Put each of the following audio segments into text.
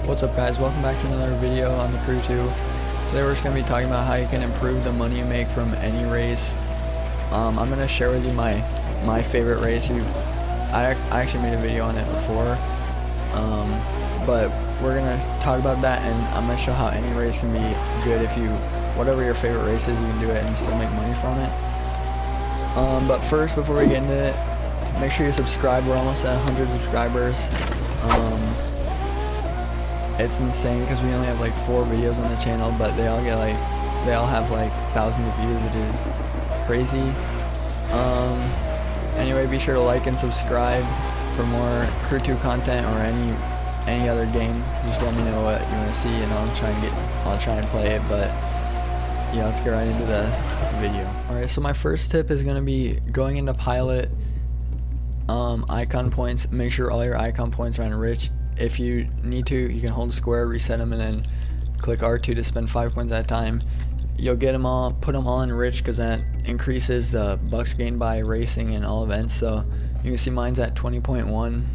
What's up guys, welcome back to another video on the Crew 2. Today we're just going to be talking about how you can improve the money you make from any race. I'm going to share with you my favorite race. I actually made a video on it before, but we're going to talk about that, and I'm going to show how any race can be good. If whatever your favorite race is, you can do it and you still make money from it. But first, before we get into it, make sure you subscribe. We're almost at 100 subscribers. It's insane because we only have like 4 videos on the channel, but they all have like thousands of views, which is crazy. Anyway, be sure to like and subscribe for more Crew 2 content or any other game. Just let me know what you want to see, and I'll try and play it. But yeah, let's get right into the video. Alright, so my first tip is gonna be going into pilot, icon points. Make sure all your icon points are enriched. If you need to, you can hold square, reset them, and then click R2 to spend 5 points at a time. You'll get them all, put them all in rich, because that increases the bucks gained by racing in all events. So you can see mine's at 20.1.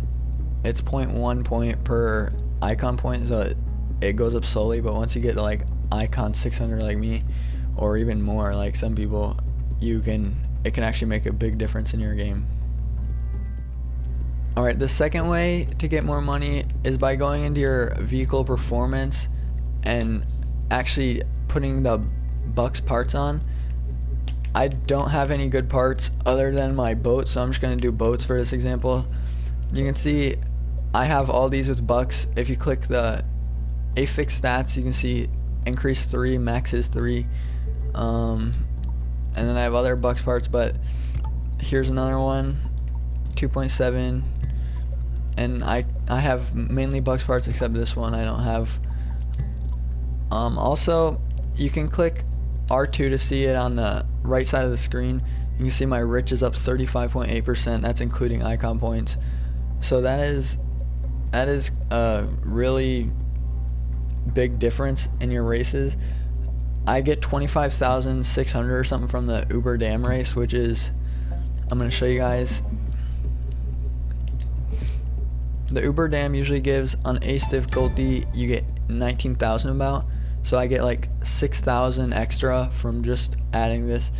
It's 0.1 point per icon point, so it goes up slowly. But once you get to like icon 600 like me, or even more like some people, it can actually make a big difference in your game. Alright, the second way to get more money is by going into your vehicle performance and actually putting the bucks parts on. I don't have any good parts other than my boat, so I'm just going to do boats for this example. You can see I have all these with bucks. If you click the affix stats, you can see increase 3, max is 3. And then I have other bucks parts, but here's another one, 2.7. And I have mainly bucks parts except this one I don't have. Also, you can click R2 to see it on the right side of the screen. You can see my rich is up 35.8%. That's including icon points. So that is a really big difference in your races. I get 25,600 or something from the Uber Dam race, which is, I'm going to show you guys. The Uber Dam usually gives, on Ace difficulty, you get 19,000 about. So I get like 6,000 extra from just adding this.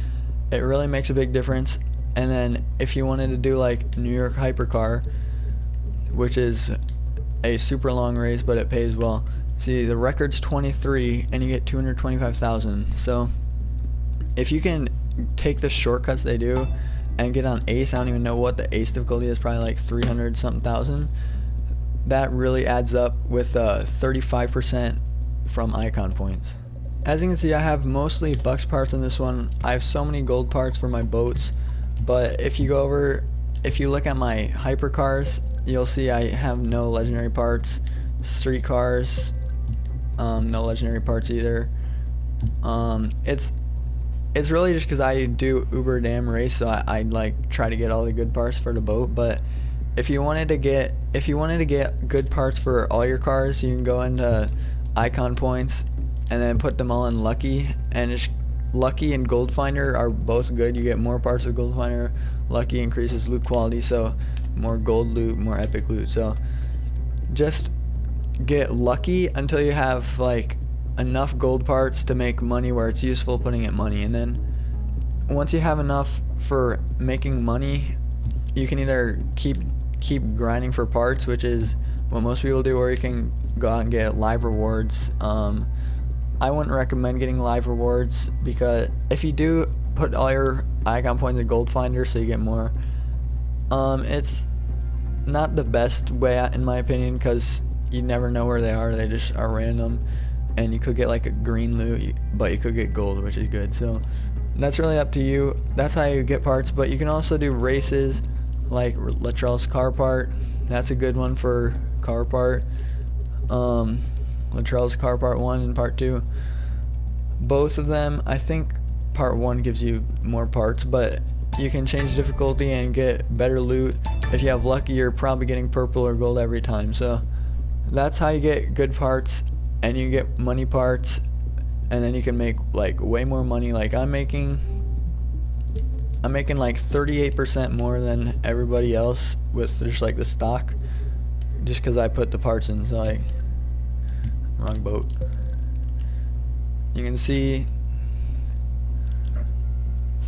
It really makes a big difference. And then if you wanted to do like New York Hypercar, which is a super long race, but it pays well. See, the record's 23 and you get 225,000. So if you can take the shortcuts they do and get on Ace, I don't even know what the Ace difficulty is, probably like 300 something thousand. That really adds up with 35% from icon points. As you can see, I have mostly bucks parts on this one. I have so many gold parts for my boats, but if you look at my hypercars, you'll see I have no legendary parts. Street cars, no legendary parts either. It's really just because I do Uber Dam race, so I like try to get all the good parts for the boat. But if you wanted to get good parts for all your cars, you can go into icon points and then put them all in lucky. And lucky and gold finder are both good. You get more parts with gold finder. Lucky increases loot quality, so more gold loot, more epic loot. So just get lucky until you have like enough gold parts to make money where it's useful putting it money. And then once you have enough for making money, you can either keep grinding for parts, which is what most people do, or you can go out and get live rewards. I wouldn't recommend getting live rewards, because if you do, put all your icon points in gold finder so you get more. It's not the best way in my opinion, because you never know where they are. They just are random, and you could get like a green loot, but you could get gold, which is good. So that's really up to you. That's how you get parts. But you can also do races like Latrell's car part. That's a good one for car part. Latrell's car part 1 and part 2, both of them, I think part 1 gives you more parts, but you can change difficulty and get better loot. If you have lucky, you're probably getting purple or gold every time. So that's how you get good parts, and you get money parts, and then you can make like way more money. Like I'm making like 38% more than everybody else with just like the stock, just because I put the parts in. So like wrong boat. You can see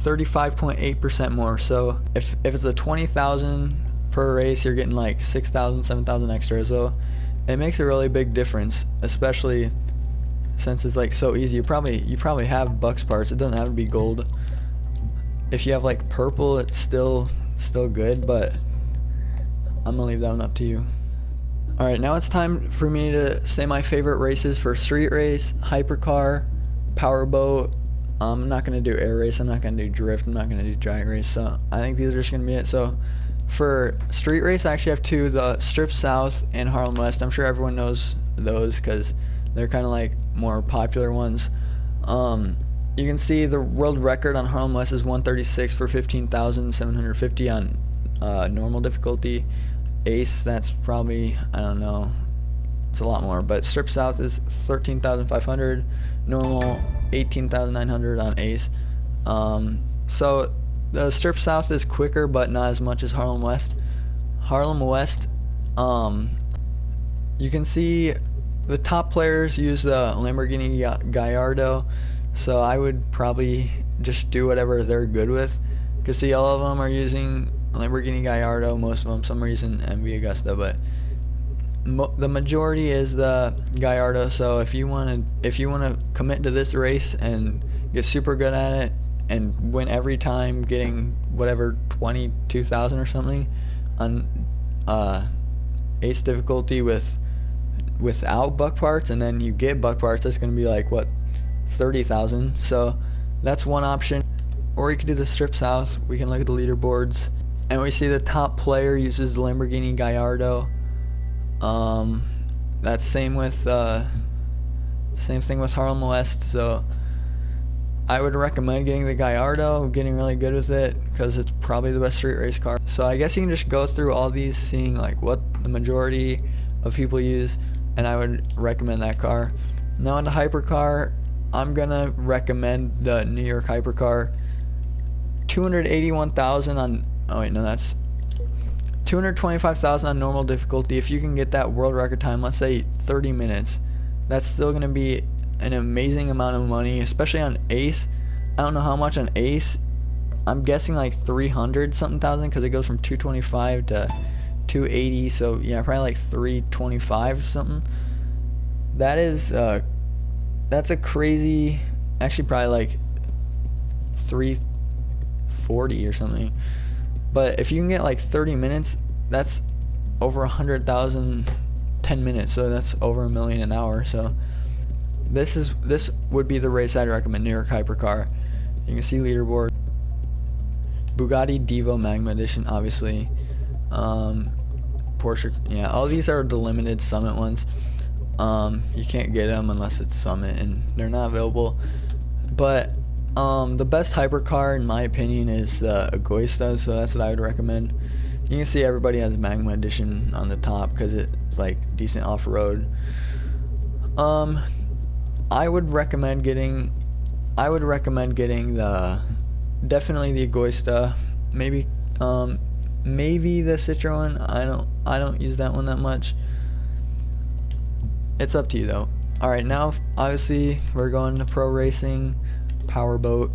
35.8% more. So if it's a 20,000 per race, you're getting like 6,000, 7,000 extra. So it makes a really big difference, especially since it's like so easy. You probably have Bucks parts. It doesn't have to be gold. If you have like purple, it's still good, but I'm gonna leave that one up to you. Alright, now it's time for me to say my favorite races for street race, hypercar, powerboat. I'm not gonna do air race, I'm not gonna do drift, I'm not gonna do drag race, so I think these are just gonna be it. So for street race, I actually have two, the Strip South and Harlem West. I'm sure everyone knows those because they're kind of like more popular ones. You can see the world record on Harlem West is 136 for 15,750 on normal difficulty. Ace, that's probably, I don't know, it's a lot more, but Strip South is 13,500, normal 18,900 on Ace. So the Strip South is quicker, but not as much as Harlem West. Harlem West, you can see the top players use the Lamborghini Gallardo, so I would probably just do whatever they're good with. Because see, all of them are using Lamborghini Gallardo, most of them. Some are using MV Agusta, but the majority is the Gallardo. So if you want to commit to this race and get super good at it and win every time, getting whatever 22,000 or something on Ace difficulty without buck parts, and then you get buck parts, that's going to be like what, 30,000. So that's one option. Or you could do the Strip South. We can look at the leaderboards, and we see the top player uses the Lamborghini Gallardo. That's same thing with Harlem West. So I would recommend getting the Gallardo, getting really good with it, because it's probably the best street race car. So I guess you can just go through all these, seeing like what the majority of people use, and I would recommend that car. Now on the hypercar, I'm gonna recommend the New York hypercar. 281,000 on, oh wait, no, that's 225,000 on normal difficulty. If you can get that world record time, let's say 30 minutes, that's still gonna be an amazing amount of money, especially on Ace. I don't know how much on Ace. I'm guessing like 300 something thousand, because it goes from 225 to 280. So yeah, probably like 325 something. That is that's a crazy, actually probably like 340 or something. But if you can get like 30 minutes, that's over 100,000 10 minutes, so that's over $1 million an hour. So this would be the race I'd recommend, New York hypercar. You can see leaderboard. Bugatti Divo Magma Edition, obviously. Porsche, yeah, all these are the limited Summit ones. You can't get them unless it's Summit, and they're not available. But the best hypercar in my opinion is Agusta, so that's what I would recommend. You can see everybody has Magma Edition on the top because it's like decent off-road. I would recommend getting definitely the Agusta, maybe the Citroen. I don't use that one that much. It's up to you though. Alright, now obviously we're going to pro racing, powerboat.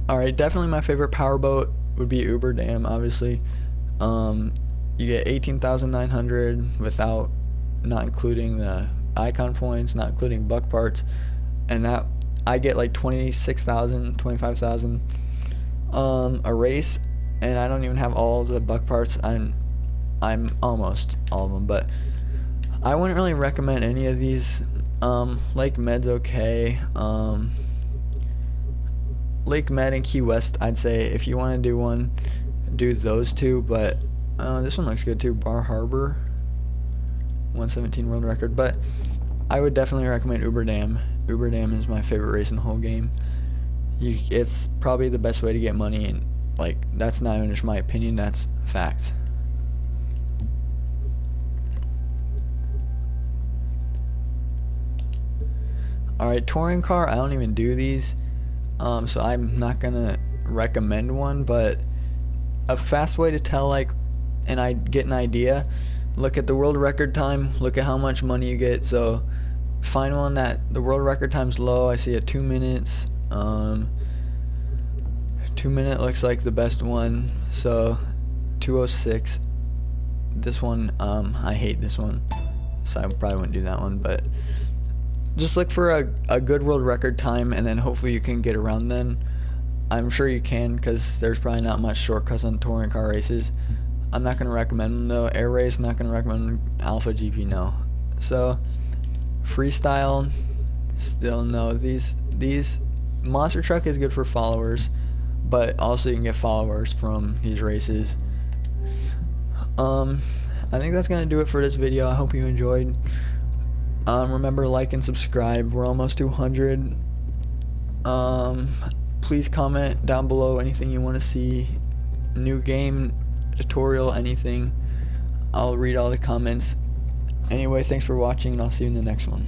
Alright, definitely my favorite powerboat would be Uber Dam, obviously. You get 18,900 without, not including the icon points, not including buck parts, and that I get like 26,000, 25,000 a race, and I don't even have all the buck parts. I'm almost all of them, but I wouldn't really recommend any of these. Lake Med's okay. Lake Med and Key West, I'd say if you want to do one, do those two. But this one looks good too. Bar Harbor, 117 world record. But I would definitely recommend Uber Dam. Uber Dam is my favorite race in the whole game. It's probably the best way to get money, and like that's not even just my opinion, that's facts. Alright, touring car, I don't even do these, so I'm not gonna recommend one, but a fast way to tell, like, and I get an idea, look at the world record time, look at how much money you get. So find one that the world record time's low. I see it 2 minutes. 2 minute looks like the best one, so 2:06. This one, I hate this one, so I probably wouldn't do that one, but just look for a good world record time, and then hopefully you can get around then. I'm sure you can, because there's probably not much shortcuts on touring car races. I'm not going to recommend them though. Air race, not going to recommend. Alpha GP, no. So freestyle, still no. These monster truck is good for followers, but also you can get followers from these races. I think that's gonna do it for this video. I hope you enjoyed. Remember, like and subscribe. We're almost 200. Please comment down below anything you want to see, new game, tutorial, anything. I'll read all the comments. Anyway, thanks for watching, and I'll see you in the next one.